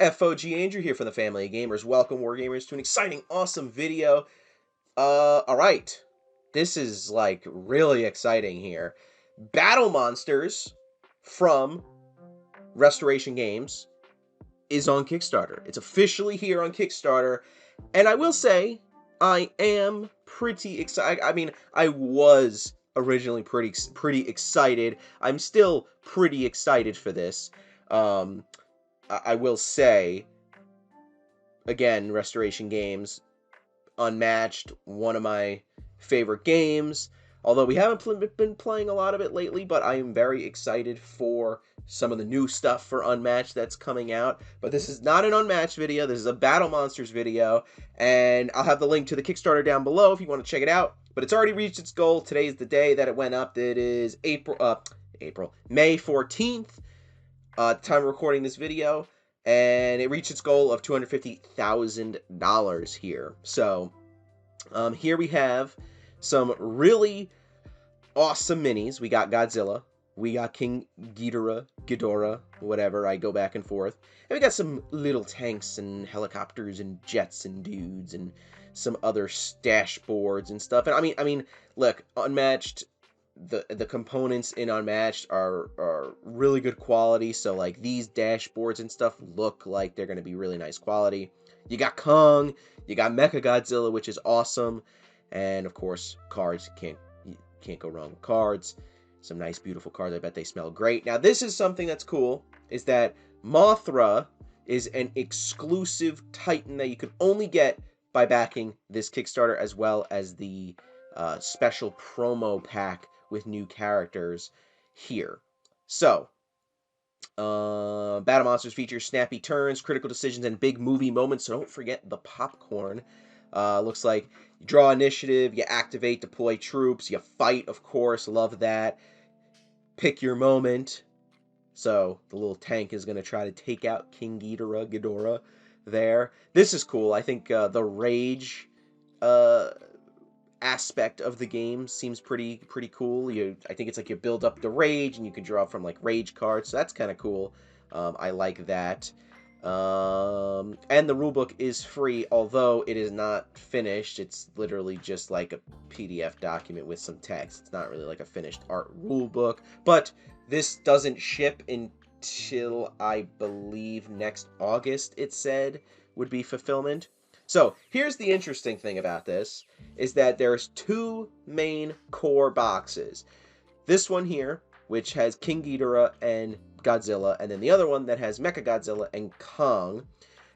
FOG Andrew here from the Family of Gamers. Welcome, Wargamers, to an exciting, awesome video. Alright. This is, like, really exciting here. Battle Monsters from Restoration Games is on Kickstarter. It's officially here on Kickstarter, and I will say, I am pretty excited. I mean, I was originally pretty excited. I'm still pretty excited for this. I will say, again, Restoration Games, Unmatched, one of my favorite games. Although we haven't been playing a lot of it lately, but I am very excited for some of the new stuff for Unmatched that's coming out. But this is not an Unmatched video, this is a Battle Monsters video, and I'll have the link to the Kickstarter down below if you want to check it out. But it's already reached its goal. Today is the day that it went up. It is May 14th, the time of recording this video, and it reached its goal of $250,000 here. So, here we have some really awesome minis. We got Godzilla, we got King Ghidorah, whatever, I go back and forth. And we got some little tanks and helicopters and jets and dudes and some other stash boards and stuff. And I mean, look, Unmatched, the components in Unmatched are really good quality, so like these dashboards and stuff look like they're going to be really nice quality. You got Kong, you got Mechagodzilla, which is awesome, and of course cards. You can't go wrong with cards. Some nice beautiful cards. I bet they smell great. Now this is something that's cool, is that Mothra is an exclusive Titan that you can only get by backing this Kickstarter, as well as the special promo pack with new characters here. So, Battle Monsters features snappy turns, critical decisions, and big movie moments, so don't forget the popcorn. Looks like you draw initiative, you activate, deploy troops, you fight, of course, love that. Pick your moment. So, the little tank is going to try to take out King Ghidorah there. This is cool. I think the rage aspect of the game seems pretty cool. I think it's like you build up the rage and you can draw from like rage cards, so that's kind of cool. I like that. And the rulebook is free, although it is not finished. It's literally just like a PDF document with some text. It's not really like a finished art rulebook, but this doesn't ship until I believe next August, it said, would be fulfillment. So here's the interesting thing about this, is that there's two main core boxes. This one here, which has King Ghidorah and Godzilla, and then the other one that has Mechagodzilla and Kong,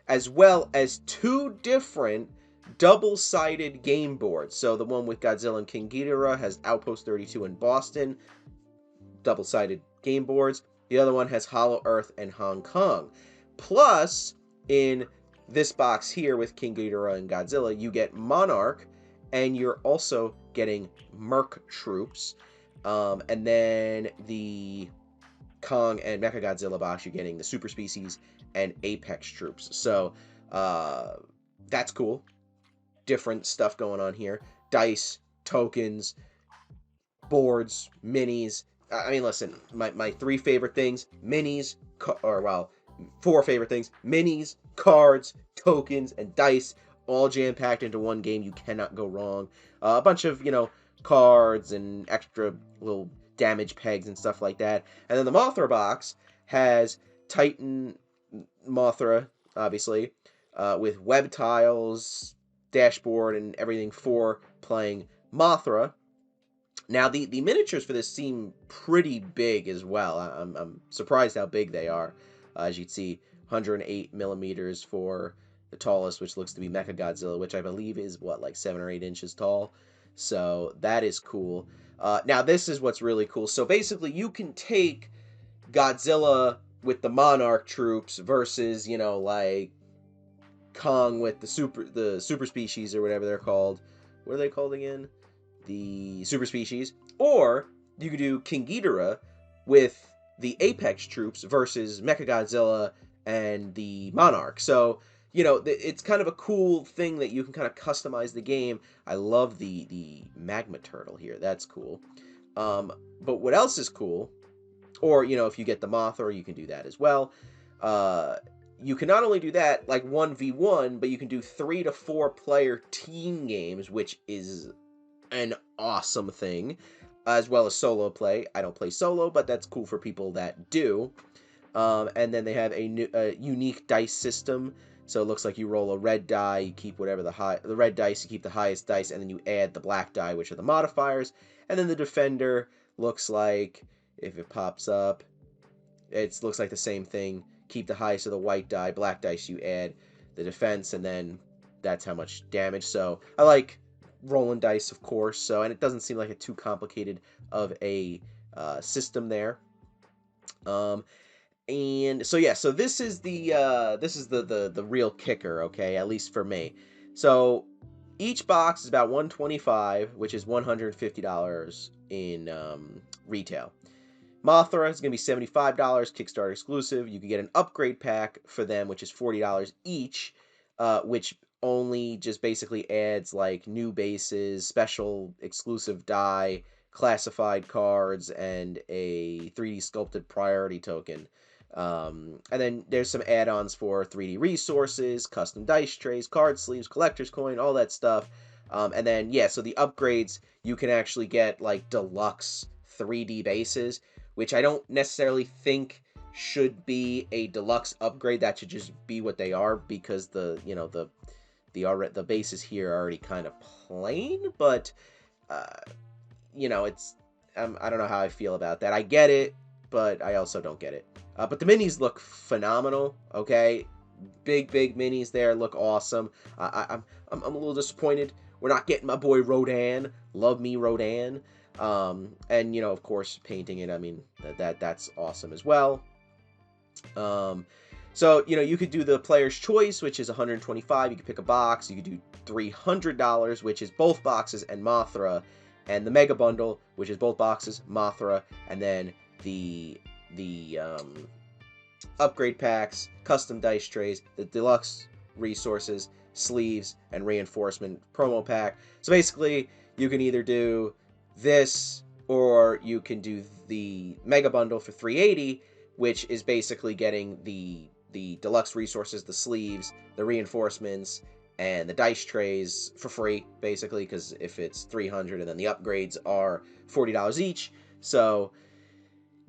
as well as two different double-sided game boards. So the one with Godzilla and King Ghidorah has Outpost 32 in Boston, double-sided game boards. The other one has Hollow Earth and Hong Kong. Plus, in this box here with King Ghidorah and Godzilla, you get Monarch, and you're also getting Merc troops. And then the Kong and Mechagodzilla box, you're getting the Super Species and Apex troops. So, that's cool. Different stuff going on here. Dice, tokens, boards, minis. I mean, listen, my three favorite things, minis, four favorite things, minis, cards, tokens, and dice, all jam-packed into one game. You cannot go wrong. A bunch of, cards and extra little damage pegs and stuff like that. And then the Mothra box has Titan Mothra, obviously, with web tiles, dashboard, and everything for playing Mothra. Now, the miniatures for this seem pretty big as well. I'm surprised how big they are. As you can see, 108 millimeters for the tallest, which looks to be Mechagodzilla, which I believe is, like 7 or 8 inches tall. So that is cool. Now, this is what's really cool. So basically, you can take Godzilla with the Monarch troops versus, like Kong with the super species or whatever they're called. What are they called again? The super species. Or you could do King Ghidorah with the Apex troops versus Mechagodzilla and the Monarch. So, it's kind of a cool thing that you can kind of customize the game. I love the magma turtle here. That's cool. But what else is cool, or, if you get the Mothra, you can do that as well, you can not only do that like 1v1, but you can do 3 to 4 player team games, which is an awesome thing, as well as solo play. I don't play solo, but that's cool for people that do. And then they have a unique dice system. So it looks like you roll a red die, you keep whatever the red dice, you keep the highest dice, and then you add the black die, which are the modifiers. And then the defender looks like, if it pops up, it looks like the same thing. Keep the highest of the white die, black dice you add the defense, and then that's how much damage. So I like rolling dice, of course. So, and it doesn't seem like a too complicated of a system there. And so yeah, so this is the real kicker, okay, at least for me. So each box is about $125, which is $150 in retail. Mothra is going to be $75, Kickstarter exclusive. You can get an upgrade pack for them, which is $40 each, which only just basically adds like new bases, special exclusive die, classified cards, and a 3D sculpted priority token. And then there's some add-ons for 3D resources, custom dice trays, card sleeves, collector's coin, all that stuff. And then, yeah, so the upgrades, you can actually get like deluxe 3D bases, which I don't necessarily think should be a deluxe upgrade. That should just be what they are, because the bases here are already kind of plain. But it's I don't know how I feel about that. I get it, but I also don't get it. But the minis look phenomenal. Okay, big minis there look awesome. I'm a little disappointed we're not getting my boy Rodan. Love me Rodan. And of course, painting it, I mean, that's awesome as well. So you could do the player's choice, which is $125. You could pick a box. You could do $300, which is both boxes and Mothra, and the mega bundle, which is both boxes, Mothra, and then the upgrade packs, custom dice trays, the deluxe resources, sleeves, and reinforcement promo pack. So basically, you can either do this, or you can do the mega bundle for $380, which is basically getting the deluxe resources, the sleeves, the reinforcements, and the dice trays for free, basically, because if it's $300 and then the upgrades are $40 each. So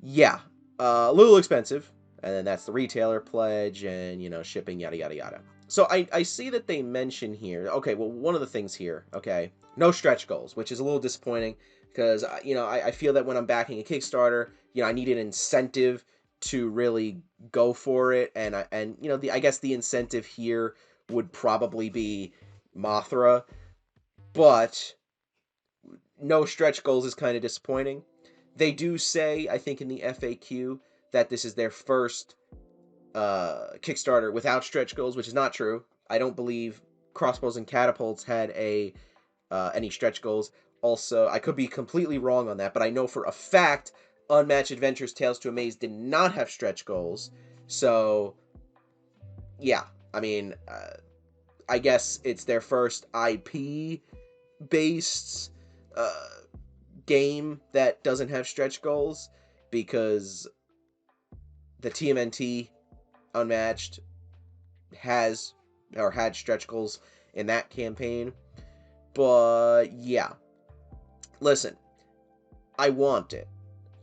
yeah, a little expensive. And then that's the retailer pledge and shipping, yada yada yada. So I see that they mention here, okay, well, one of the things here, okay, no stretch goals, which is a little disappointing, because I feel that when I'm backing a Kickstarter, I need an incentive to really go for it. And I guess the incentive here would probably be Mothra, but no stretch goals is kind of disappointing. They do say, I think in the FAQ, that this is their first Kickstarter without stretch goals, which is not true. I don't believe Crossbows and Catapults had any stretch goals. Also, I could be completely wrong on that, but I know for a fact Unmatched Adventures Tales to Amaze did not have stretch goals. So, yeah, I mean, I guess it's their first IP-based game that doesn't have stretch goals, because the TMNT Unmatched had stretch goals in that campaign. But yeah, listen, I want it.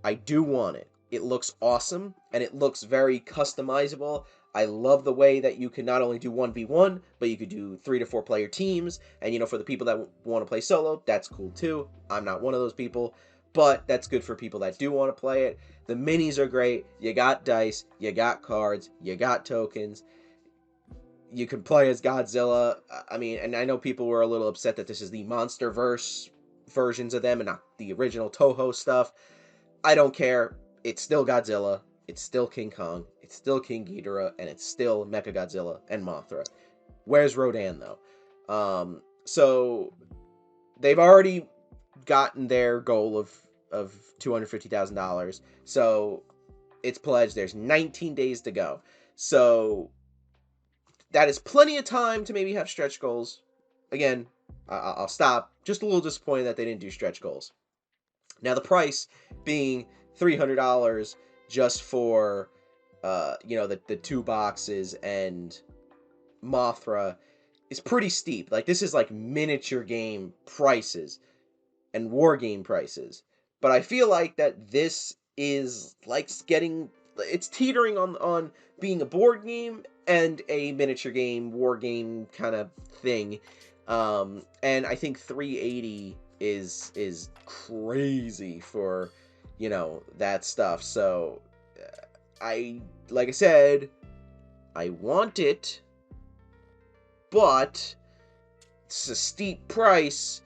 I do want it. It looks awesome, and it looks very customizable. I love the way that you can not only do 1v1, but you could do 3 to 4 player teams. And for the people that want to play solo, that's cool too. I'm not one of those people, but that's good for people that do want to play it. The minis are great. You got dice, you got cards, you got tokens. You can play as Godzilla. I mean, and I know people were a little upset that this is the MonsterVerse versions of them and not the original Toho stuff. I don't care. It's still Godzilla. It's still King Kong. It's still King Ghidorah. And it's still Mechagodzilla and Mothra. Where's Rodan, though? So they've already gotten their goal of $250,000. So it's pledged. There's 19 days to go. So that is plenty of time to maybe have stretch goals. Again, I'll stop. Just a little disappointed that they didn't do stretch goals. Now, the price being $300 just for the 2 boxes and Mothra is pretty steep. Like, this is like miniature game prices and war game prices. But I feel like that this is like it's teetering on being a board game and a miniature game, war game kind of thing. And I think 380 is crazy for, that stuff. So like I said, I want it, but it's a steep price,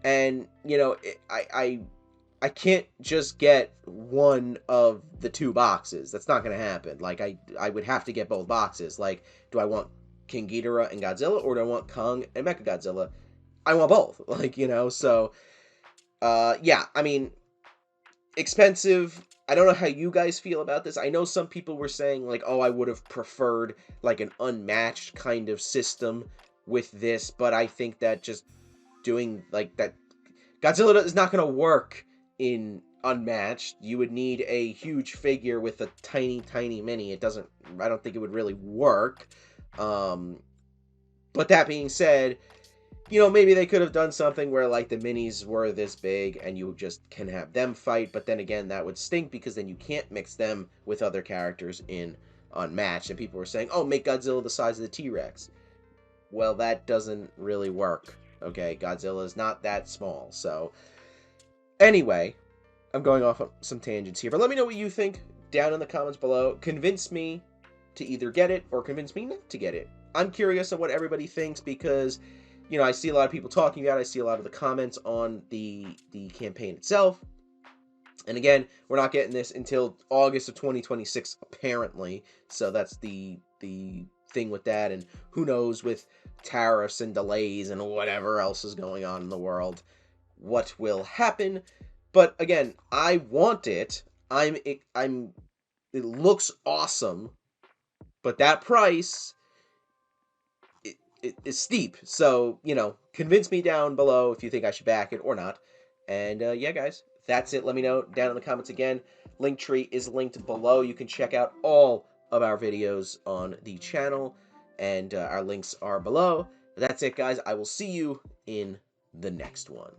and I can't just get one of the 2 boxes. That's not gonna happen. Like, I would have to get both boxes. Like, do I want King Ghidorah and Godzilla, or do I want Kong and Mechagodzilla? I want both. Like, so yeah, I mean, expensive. I don't know how you guys feel about this. I know some people were saying, like, oh, I would have preferred like an unmatched kind of system with this, but I think that just doing like that, Godzilla is not going to work in unmatched. You would need a huge figure with a tiny, tiny mini. I don't think it would really work. But that being said, maybe they could have done something where, like, the minis were this big and you just can have them fight, but then again, that would stink because then you can't mix them with other characters in Unmatched. And people were saying, oh, make Godzilla the size of the T-Rex. Well, that doesn't really work, okay? Godzilla is not that small, so... Anyway, I'm going off on some tangents here, but let me know what you think down in the comments below. Convince me to either get it or convince me not to get it. I'm curious on what everybody thinks because... I see a lot of people talking about it. I see a lot of the comments on the campaign itself. And again, we're not getting this until August of 2026, apparently. So that's the thing with that. And who knows, with tariffs and delays and whatever else is going on in the world, what will happen. But again, I want it. It looks awesome. But that price... is steep. So, convince me down below if you think I should back it or not. And yeah, guys, that's it. Let me know down in the comments again. Linktree is linked below. You can check out all of our videos on the channel, and our links are below. That's it, guys. I will see you in the next one.